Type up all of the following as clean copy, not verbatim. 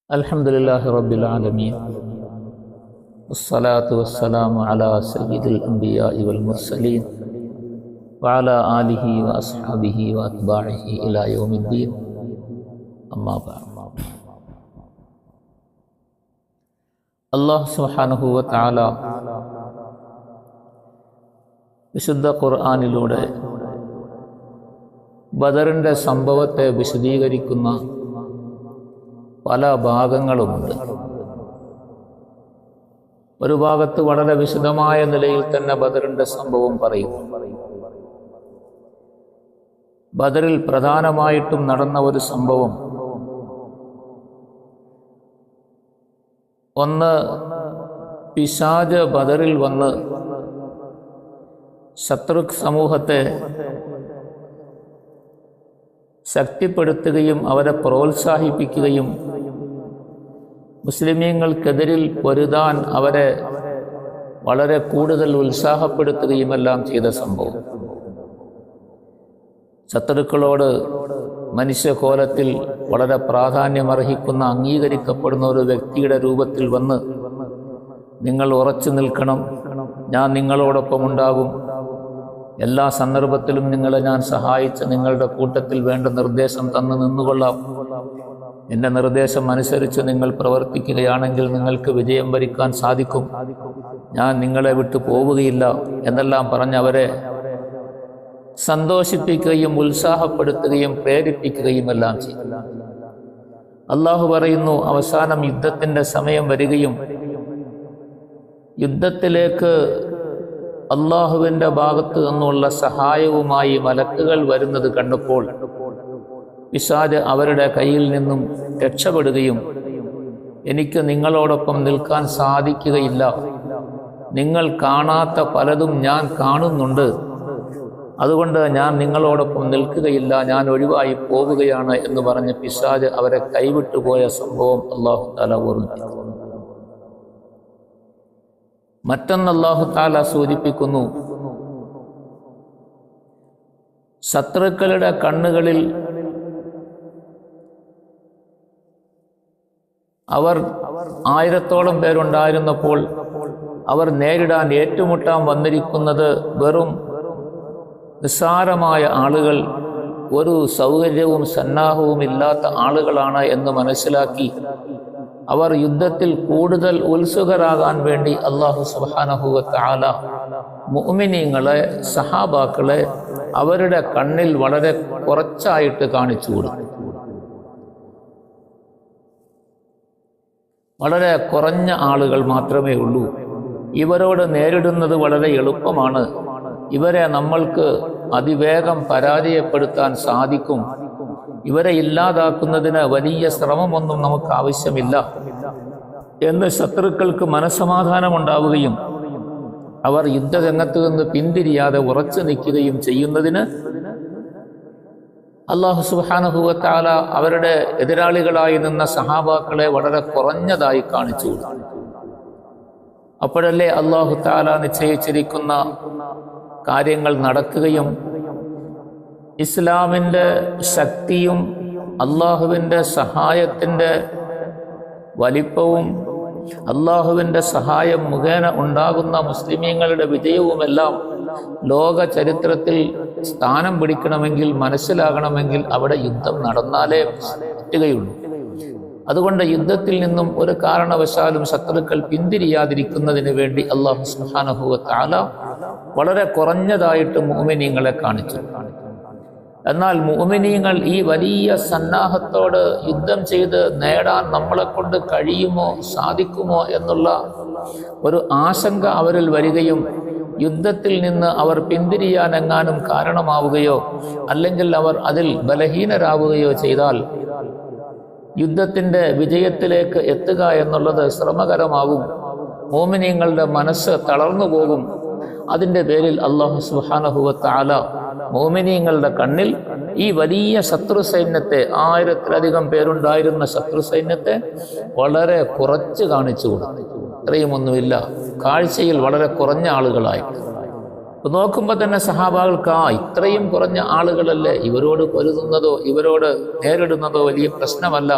Alhamdulillahi Rabbil Alameen. Wassalatu wassalamu ala sayyidil anbiya'i wal mursaleen wa ala alihi wa ashabihi wa atba'ihi ila yawmiddin. Amma ba'd. Allah subhanahu wa ta'ala വിശുദ്ധ ഖുർആനിലൂടെ ബദറിൻ്റെ സംഭവത്തെ വിശദീകരിക്കുന്ന പല ഭാഗങ്ങളുമുണ്ട്. ഒരു ഭാഗത്ത് വളരെ വിശദമായ നിലയിൽ തന്നെ ബദറിൻ്റെ സംഭവം പറയുന്നു. ബദറിൽ പ്രധാനമായിട്ടും നടന്ന ഒരു സംഭവം, ഒന്ന്, പിശാച് ബദറിൽ വന്ന് ശത്രു സമൂഹത്തെ ശക്തിപ്പെടുത്തുകയും അവരെ പ്രോത്സാഹിപ്പിക്കുകയും മുസ്ലിമീങ്ങൾക്കെതിരിൽ പൊരുതാൻ അവരെ വളരെ കൂടുതൽ ഉത്സാഹപ്പെടുത്തുകയുമെല്ലാം ചെയ്ത സംഭവം. ശത്രുക്കളോട് മനുഷ്യകോലത്തിൽ വളരെ പ്രാധാന്യമർഹിക്കുന്ന, അംഗീകരിക്കപ്പെടുന്ന ഒരു വ്യക്തിയുടെ രൂപത്തിൽ വന്ന്, നിങ്ങൾ ഉറച്ചു നിൽക്കണം, ഞാൻ നിങ്ങളോടൊപ്പം ഉണ്ടാകും, എല്ലാ സന്ദർഭത്തിലും നിങ്ങളെ ഞാൻ സഹായിച്ച് നിങ്ങളുടെ കൂട്ടത്തിൽ വേണ്ട നിർദ്ദേശം തന്ന് നിന്നുകൊള്ളാം, എൻ്റെ നിർദ്ദേശം അനുസരിച്ച് നിങ്ങൾ പ്രവർത്തിക്കുകയാണെങ്കിൽ നിങ്ങൾക്ക് വിജയം വരിക്കാൻ സാധിക്കും, ഞാൻ നിങ്ങളെ വിട്ടു പോവുകയില്ല എന്നെല്ലാം പറഞ്ഞവരെ സന്തോഷിപ്പിക്കുകയും ഉത്സാഹപ്പെടുത്തുകയും പ്രേരിപ്പിക്കുകയും എല്ലാം ചെയ്യും. അള്ളാഹു പറയുന്നു, അവസാനം യുദ്ധത്തിൻ്റെ സമയം വരികയും യുദ്ധത്തിലേക്ക് അള്ളാഹുവിൻ്റെ ഭാഗത്തു നിന്നുള്ള സഹായവുമായി മലക്കുകൾ വരുന്നത് കണ്ടപ്പോൾ പിശാച് അവരുടെ കയ്യിൽ നിന്നും രക്ഷപ്പെടുകയും, എനിക്ക് നിങ്ങളോടൊപ്പം നിൽക്കാൻ സാധിക്കുകയില്ല, നിങ്ങൾ കാണാത്ത പലതും ഞാൻ കാണുന്നുണ്ട്, അതുകൊണ്ട് ഞാൻ നിങ്ങളോടൊപ്പം നിൽക്കുകയില്ല, ഞാൻ ഒഴിവായി പോവുകയാണ് എന്ന് പറഞ്ഞ് പിശാച് അവരെ കൈവിട്ടുപോയ സംഭവം അല്ലാഹു തആല ഓർമ്മിപ്പിക്കുന്നു. മറ്റൊന്ന് അല്ലാഹു തആല സൂചിപ്പിക്കുന്നു, ശത്രുക്കളുടെ കണ്ണുകളിൽ അവർ 1000-ഓളം പേരുണ്ടായിരുന്നപ്പോൾ അവർ നേരിടാൻ ഏറ്റുമുട്ടാൻ വന്നിരിക്കുന്നത് വെറും നിസ്സാരമായ ആളുകൾ, ഒരു സൗകര്യവും സന്നാഹവും ഇല്ലാത്ത ആളുകളാണ് എന്ന് മനസ്സിലാക്കി അവർ യുദ്ധത്തിൽ കൂടുതൽ ഉത്സുകരാകാൻ വേണ്ടി അല്ലാഹു സുബ്ഹാനഹു വ തആല മുഅ്മിനീങ്ങളെ, സഹാബാക്കളെ അവരുടെ കണ്ണിൽ വളരെ കുറച്ചായിട്ട് കാണിച്ചു കൊടുത്തു. വളരെ കുറഞ്ഞ ആളുകൾ മാത്രമേ ഉള്ളൂ, ഇവരോട് നേരിടുന്നത് വളരെ എളുപ്പമാണ്, ഇവരെ നമ്മൾക്ക് അതിവേഗം പരാജയപ്പെടുത്താൻ സാധിക്കും, ഇവരെ ഇല്ലാതാക്കുന്നതിന് വലിയ ശ്രമമൊന്നും നമുക്ക് ആവശ്യമില്ല എന്ന് ശത്രുക്കൾക്ക് മനസ്സമാധാനമുണ്ടാവുകയും അവർ യുദ്ധരംഗത്ത് നിന്ന് പിന്തിരിയാതെ ഉറച്ചു നിൽക്കുകയും ചെയ്യുന്നതിന് അല്ലാഹു സുബ്ഹാനഹു വ തആല അവരുടെ എതിരാളികളായി നിന്ന സഹാബാക്കളെ വളരെ കുറഞ്ഞതായി കാണിച്ചു കൊടുത്തു. അപ്പോഴല്ലേ അല്ലാഹു തആല നിശ്ചയിച്ചിരിക്കുന്ന കാര്യങ്ങൾ നടക്കുകയും ഇസ്ലാമിൻ്റെ ശക്തിയും അള്ളാഹുവിൻ്റെ സഹായത്തിൻ്റെ വലിപ്പവും അള്ളാഹുവിൻ്റെ സഹായം മുഖേന ഉണ്ടാകുന്ന മുസ്ലിമീങ്ങളുടെ വിജയവുമെല്ലാം ലോക ചരിത്രത്തിൽ സ്ഥാനം പിടിക്കണമെങ്കിൽ, മനസ്സിലാകണമെങ്കിൽ അവിടെ യുദ്ധം നടന്നാലേ പറ്റുകയുള്ളൂ. അതുകൊണ്ട് യുദ്ധത്തിൽ നിന്നും ഒരു കാരണവശാലും ശത്രുക്കൾ പിന്തിരിയാതിരിക്കുന്നതിന് വേണ്ടി അല്ലാഹു സുബ്ഹാനഹു വ തആല വളരെ കുറഞ്ഞതായിട്ട് മുഅ്മിനീങ്ങളെ കാണിച്ചു. എന്നാൽ മുഅ്മിനീങ്ങൾ ഈ വലിയ സന്നാഹത്തോട് യുദ്ധം ചെയ്ത് നേടാൻ നമ്മളെ കൊണ്ട് കഴിയുമോ, സാധിക്കുമോ എന്നുള്ള ഒരു ആശങ്ക അവരിൽ വരികയും യുദ്ധത്തിൽ നിന്ന് അവർ പിന്തിരിയാനെങ്ങാനും കാരണമാവുകയോ അല്ലെങ്കിൽ അവർ അതിൽ ബലഹീനരാവുകയോ ചെയ്താൽ യുദ്ധത്തിൻ്റെ വിജയത്തിലേക്ക് എത്തുക എന്നുള്ളത് ശ്രമകരമാകും, മുഅ്മിനീങ്ങളുടെ മനസ്സ് തളർന്നു പോകും. അതിൻ്റെ പേരിൽ അല്ലാഹു സുബ്ഹാനഹു വ തആല മുഅ്മിനീങ്ങളുടെ കണ്ണിൽ ഈ വലിയ ശത്രു സൈന്യത്തെ, 1000-ലധികം പേരുണ്ടായിരുന്ന ശത്രു സൈന്യത്തെ വളരെ കുറച്ച് കാണിച്ചു കൊടുത്തു. ഇത്രയുമൊന്നുമില്ല, കാഴ്ചയിൽ വളരെ കുറഞ്ഞ ആളുകളായിട്ട് നോക്കുമ്പോൾ തന്നെ സഹാബാക്കൾക്ക് ഇത്രയും കുറഞ്ഞ ആളുകളല്ലേ, ഇവരോട് പൊരുതുന്നതോ ഇവരോട് നേരിടുന്നതോ വലിയ പ്രശ്നമല്ല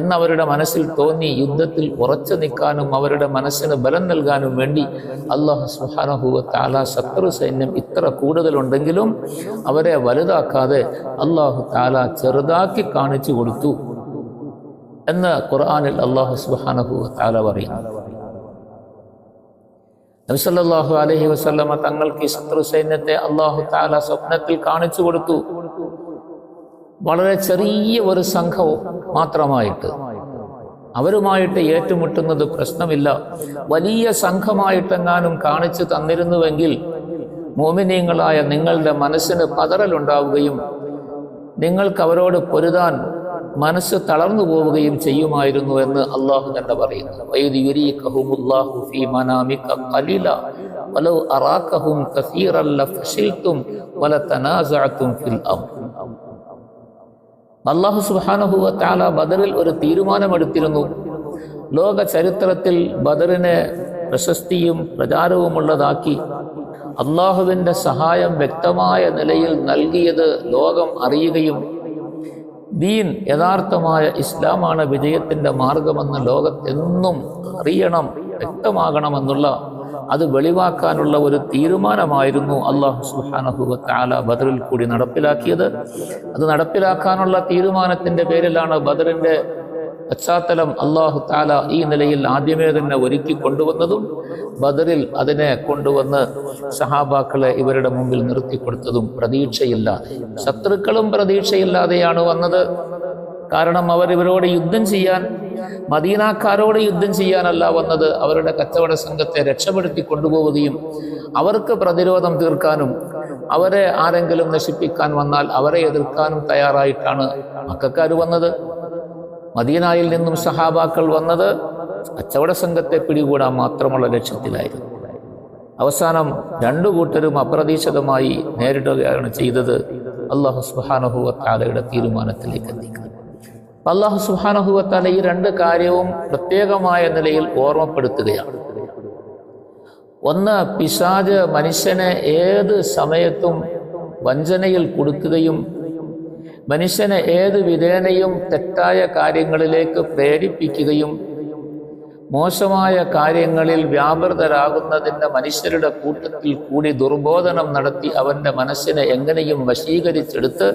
എന്നവരുടെ മനസ്സിൽ തോന്നി. യുദ്ധത്തിൽ ഉറച്ചു നിൽക്കാനും അവരുടെ മനസ്സിന് ബലം നൽകാനും വേണ്ടി അല്ലാഹു സുബ്ഹാനഹു വ തആല ശത്രു സൈന്യം ഇത്ര കൂടുതലുണ്ടെങ്കിലും അവരെ വലുതാക്കാതെ അല്ലാഹു തആല ചെറുതാക്കി കാണിച്ചു കൊടുത്തു എന്ന് ഖുർആനിൽ അല്ലാഹു സുബ്ഹാനഹു വ തആല പറയുന്നു. നബി സല്ലല്ലാഹു അലൈഹി വസല്ലമ തങ്ങൾക്ക് ഈ ശത്രു സൈന്യത്തെ അല്ലാഹു തആല സ്വപ്നത്തിൽ കാണിച്ചു കൊടുത്തു. വളരെ ചെറിയ ഒരു സംഘവും മാത്രമായിട്ട്, അവരുമായിട്ട് ഏറ്റുമുട്ടുന്നത് പ്രശ്നമില്ല. വലിയ സംഘമായിട്ടെങ്ങാനും കാണിച്ചു തന്നിരുന്നുവെങ്കിൽ മുഅ്മിനീങ്ങളായ നിങ്ങളുടെ മനസ്സിന് പതറലുണ്ടാവുകയും നിങ്ങൾക്ക് അവരോട് പൊരുതാൻ മനസ്സ് തളർന്നു പോവുകയും ചെയ്യുമായിരുന്നു എന്ന് അള്ളാഹു തന്നെ പറയുന്നു. വഇദ് യുരീകഹുമുല്ലാഹു ഫീ മനാമിക ഖലീല വലൗ അറാകഹും കസീറൻ ലഫശിൽതും വലതനാസഅതും ഫിൽ അംർ. അല്ലാഹു സുബ്ഹാനഹു വ തആല ബദറിൽ ഒരു തീരുമാനമെടുത്തിരുന്നു. ലോക ചരിത്രത്തിൽ ബദറിനെ പ്രശസ്തിയും പ്രചാരവുമുള്ളതാക്കി അള്ളാഹുവിൻ്റെ സഹായം വ്യക്തമായ നിലയിൽ നൽകിയത് ലോകം അറിയുകയും ദീൻ യഥാർത്ഥമായ ഇസ്ലാമാണ് വിജയത്തിൻ്റെ മാർഗമെന്ന് ലോകത്തെന്നും അറിയണം, വ്യക്തമാകണമെന്നുള്ള അത് വെളിവാക്കാനുള്ള ഒരു തീരുമാനമായിരുന്നു അല്ലാഹു സുബ്ഹാനഹു വ തആല ബദറിൽ കൂടി നടപ്പിലാക്കിയത്. അത് നടപ്പിലാക്കാനുള്ള തീരുമാനത്തിൻ്റെ പേരിലാണ് ബദറിൻ്റെ പശ്ചാത്തലം അല്ലാഹു തആല ഈ നിലയിൽ ആദ്യമേ തന്നെ ഒരുക്കി കൊണ്ടുവന്നതും ബദറിൽ അതിനെ കൊണ്ടുവന്ന് സഹാബാക്കളെ ഇവരുടെ മുമ്പിൽ നിർത്തിക്കൊടുത്തതും പ്രതീക്ഷയില്ലാതെ, ശത്രുക്കളും പ്രതീക്ഷയില്ലാതെയാണ് വന്നത്. കാരണം അവർ ഇവരോട് യുദ്ധം ചെയ്യാൻ, മദീനാക്കാരോട് യുദ്ധം ചെയ്യാനല്ല വന്നത്, അവരുടെ കച്ചവട സംഘത്തെ രക്ഷപ്പെടുത്തി കൊണ്ടുപോവുകയും അവർക്ക് പ്രതിരോധം തീർക്കാനും അവരെ ആരെങ്കിലും നശിപ്പിക്കാൻ വന്നാൽ അവരെ എതിർക്കാനും തയ്യാറായിട്ടാണ് മക്കക്കാർ വന്നത്. മദീനായിൽ നിന്നും സഹാബാക്കൾ വന്നത് കച്ചവട സംഘത്തെ പിടികൂടാൻ മാത്രമുള്ള ലക്ഷ്യത്തിലായിരുന്നു. അവസാനം രണ്ടു കൂട്ടരും അപ്രതീക്ഷിതമായി നേരിടുകയാണ് ചെയ്തത്. അല്ലാഹു സുബ്ഹാനഹു വ തആലയുടെ തീരുമാനത്തിലേക്ക് എത്തിക്കുക. അല്ലാഹു സുബ്ഹാനഹു വ തആല ഈ രണ്ട് കാര്യവും പ്രത്യേകമായ നിലയിൽ ഓർമ്മപ്പെടുത്തുകയാണ്. ഒന്ന്, പിശാച് മനുഷ്യനെ ഏത് സമയത്തും വഞ്ചനയിൽ കൊടുക്കുകയും മനുഷ്യനെ ഏത് വിധേനയും തെറ്റായ കാര്യങ്ങളിലേക്ക് പ്രേരിപ്പിക്കുകയും മോശമായ കാര്യങ്ങളിൽ വ്യാപൃതരാകുന്നതിൻ്റെ മനുഷ്യരുടെ കൂട്ടത്തിൽ കൂടി ദുർബോധനം നടത്തി അവൻ്റെ മനസ്സിനെ എങ്ങനെയും വശീകരിച്ചെടുത്ത്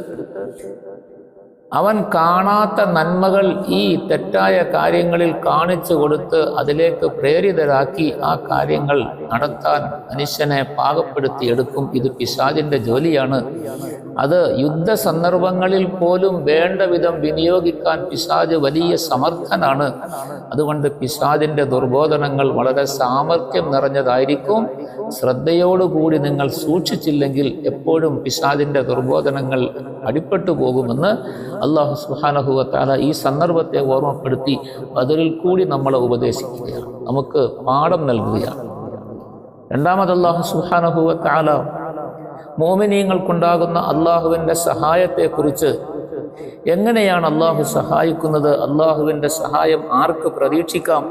അവൻ കാണാത്ത നന്മകൾ ഈ തെറ്റായ കാര്യങ്ങളിൽ കാണിച്ചു കൊടുത്ത് അതിലേക്ക് പ്രേരിതരാക്കി ആ കാര്യങ്ങൾ നടത്താൻ മനുഷ്യനെ പാകപ്പെടുത്തിയെടുക്കും. ഇത് പിശാചിൻ്റെ ജോലിയാണ്. അത് യുദ്ധ സന്ദർഭങ്ങളിൽ പോലും വേണ്ട വിധം വിനിയോഗിക്കാൻ പിശാച് വലിയ സമർത്ഥനാണ്. അതുകൊണ്ട് പിശാചിൻ്റെ ദുർബോധനങ്ങൾ വളരെ സാമർത്ഥ്യം നിറഞ്ഞതായിരിക്കും. ശ്രദ്ധയോടുകൂടി നിങ്ങൾ സൂക്ഷിച്ചില്ലെങ്കിൽ എപ്പോഴും പിശാചിൻ്റെ ദുർബോധനങ്ങൾ അടിപ്പെട്ടു പോകുമെന്ന് അല്ലാഹു സുബ്ഹാനഹു വ തആല ഈ സന്ദർഭത്തെ ഓർമ്മപ്പെടുത്തി ബദറിൽ കൂടി നമ്മളെ ഉപദേശിക്കുകയാണ്, നമുക്ക് പാഠം നൽകുകയാണ്. രണ്ടാമത് അല്ലാഹു സുബ്ഹാനഹു വ തആല മുഅ്മിനീങ്ങൾക്കുണ്ടാകുന്ന അള്ളാഹുവിൻ്റെ സഹായത്തെക്കുറിച്ച്, എങ്ങനെയാണ് അള്ളാഹു സഹായിക്കുന്നത്, അള്ളാഹുവിൻ്റെ സഹായം ആർക്ക് പ്രതീക്ഷിക്കാം,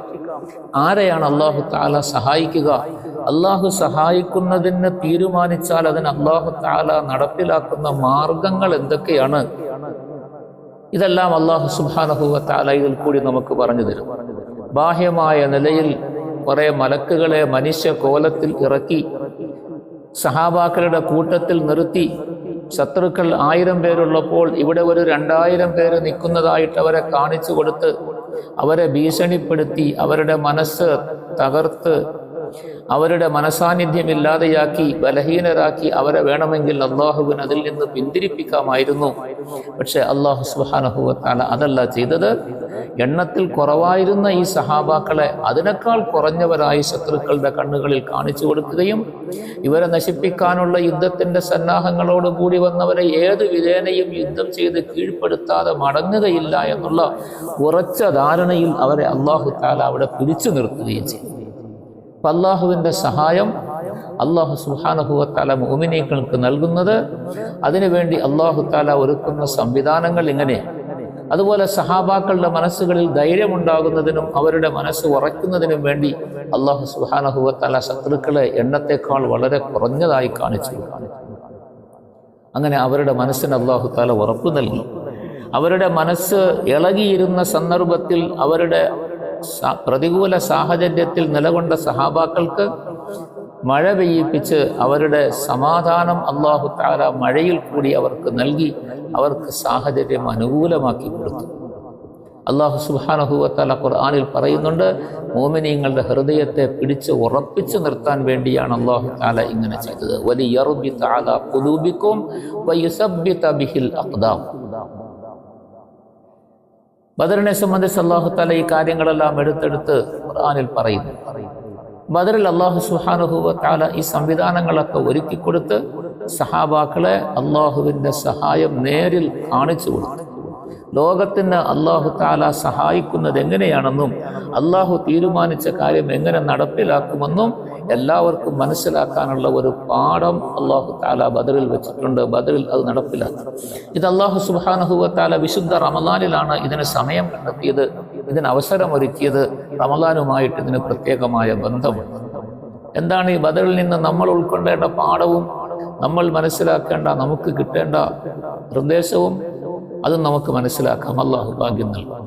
ആരെയാണ് അള്ളാഹു തആല സഹായിക്കുക, അള്ളാഹു സഹായിക്കുന്നതിന് തീരുമാനിച്ചാൽ അതിന് അള്ളാഹു തആല നടപ്പിലാക്കുന്ന മാർഗങ്ങൾ എന്തൊക്കെയാണ്, ഇതെല്ലാം അല്ലാഹു സുബ്ഹാനഹു വ തആല ഇതിൽ കൂടി നമുക്ക് പറഞ്ഞു തരും. ബാഹ്യമായ നിലയിൽ കുറെ മലക്കുകളെ മനുഷ്യ കോലത്തിൽ ഇറക്കി സഹാബാക്കളുടെ കൂട്ടത്തിൽ നിർത്തി, ശത്രുക്കൾ 1000 പേരുള്ളപ്പോൾ ഇവിടെ ഒരു 2000 പേര് നിൽക്കുന്നതായിട്ട് അവരെ കാണിച്ചു കൊടുത്ത് അവരെ ഭീഷണിപ്പെടുത്തി അവരുടെ മനസ്സ് തകർത്ത് അവരുടെ മനസാന്നിധ്യമില്ലാതെയാക്കി ബലഹീനരാക്കി അവരെ വേണമെങ്കിൽ അള്ളാഹുവിന് അതിൽ നിന്ന് പിന്തിരിപ്പിക്കാമായിരുന്നു. പക്ഷെ അല്ലാഹു സുബ്ഹാനഹു വ തആല അതല്ല ചെയ്തത്. എണ്ണത്തിൽ കുറവായിരുന്ന ഈ സഹാബാക്കളെ അതിനേക്കാൾ കുറഞ്ഞവരായി ശത്രുക്കളുടെ കണ്ണുകളിൽ കാണിച്ചു കൊടുക്കുകയും ഇവരെ നശിപ്പിക്കാനുള്ള യുദ്ധത്തിന്റെ സന്നാഹങ്ങളോടുകൂടി വന്നവരെ ഏത് വിധേനയും യുദ്ധം ചെയ്ത് കീഴ്പ്പെടുത്താതെ മടങ്ങുകയില്ല എന്നുള്ള ഉറച്ച ധാരണയിൽ അവരെ അല്ലാഹു തആല അവിടെ പിടിച്ചു നിർത്തുകയും ചെയ്തു. അല്ലാഹുവിൻ്റെ സഹായം അല്ലാഹു സുബ്ഹാനഹു വ തആല മുഅ്മിനീങ്ങൾക്ക് നൽകുന്നത്, അതിനുവേണ്ടി അല്ലാഹു തആല ഒരുക്കുന്ന സംവിധാനങ്ങൾ ഇങ്ങനെ. അതുപോലെ സഹാബാക്കളുടെ മനസ്സുകളിൽ ധൈര്യമുണ്ടാകുന്നതിനും അവരുടെ മനസ്സ് ഉറയ്ക്കുന്നതിനും വേണ്ടി അല്ലാഹു സുബ്ഹാനഹു വ തആല ശത്രുക്കളെ എണ്ണത്തെക്കാൾ വളരെ കുറഞ്ഞതായി കാണിച്ചു. അങ്ങനെ അവരുടെ മനസ്സിന് അല്ലാഹു തആല ഉറപ്പ് നൽകി. അവരുടെ മനസ്സ് ഇളകിയിരുന്ന സന്ദർഭത്തിൽ, അവരുടെ പ്രതികൂല സാഹചര്യത്തിൽ നിലകൊണ്ട സഹാബാക്കൾക്ക് മഴ പെയ്യിപ്പിച്ച് അവരുടെ സമാധാനം അല്ലാഹു തആല മഴയിൽ കൂടി അവർക്ക് നൽകി, അവർക്ക് സാഹചര്യം അനുകൂലമാക്കി കൊടുത്തു. അല്ലാഹു സുബ്ഹാനഹു വ തആല ഖുർആനിൽ പറയുന്നുണ്ട്, മുഅ്മിനീങ്ങളുടെ ഹൃദയത്തെ പിടിച്ച് ഉറപ്പിച്ചു നിർത്താൻ വേണ്ടിയാണ് അല്ലാഹു തആല ഇങ്ങനെ ചെയ്തത്. വലിയർബിത അലാ ഖുലൂബികും വയുസബ്ബിത ബിഹിൽ അഖ്ദാം. ബദറിനെ സംബന്ധിച്ച് അല്ലാഹു തആല ഈ കാര്യങ്ങളെല്ലാം എടുത്തെടുത്ത് ഖുർആനിൽ പറയുന്നു. ബദറിൽ അല്ലാഹു സുബ്ഹാനഹു വ തആല ഈ സംവിധാനങ്ങളൊക്കെ ഒരുക്കിക്കൊടുത്ത് സഹാബാക്കളെ അള്ളാഹുവിൻ്റെ സഹായം നേരിൽ കാണിച്ചു കൊടുത്തു. ലോകത്തിന് അല്ലാഹു തആല സഹായിക്കുന്നത് എങ്ങനെയാണെന്നും അല്ലാഹു തീരുമാനിച്ച കാര്യം എങ്ങനെ നടപ്പിലാക്കുമെന്നും എല്ലാവർക്കും മനസ്സിലാക്കാനുള്ള ഒരു പാഠം അല്ലാഹു തആല ബദറിൽ വെച്ചിട്ടുണ്ട്. ബദറിൽ അത് നടപ്പിലാക്കി. ഇത് അല്ലാഹു സുബ്ഹാനഹു വ തആല വിശുദ്ധ റമളാനിലാണ് ഇതിന് സമയം കണ്ടെത്തിയത്, ഇതിന് അവസരമൊരുക്കിയത്. റമളാനുമായിട്ട് ഇതിന് പ്രത്യേകമായ ബന്ധമുണ്ട്. എന്താണ് ഈ ബദറിൽ നിന്ന് നമ്മൾ ഉൾക്കൊള്ളേണ്ട പാഠവും നമ്മൾ മനസ്സിലാക്കേണ്ട, നമുക്ക് കിട്ടേണ്ട നിർദ്ദേശവും അതും നമുക്ക് മനസ്സിലാക്കാം. അല്ലാഹു ഭാഗ്യം നൽകും.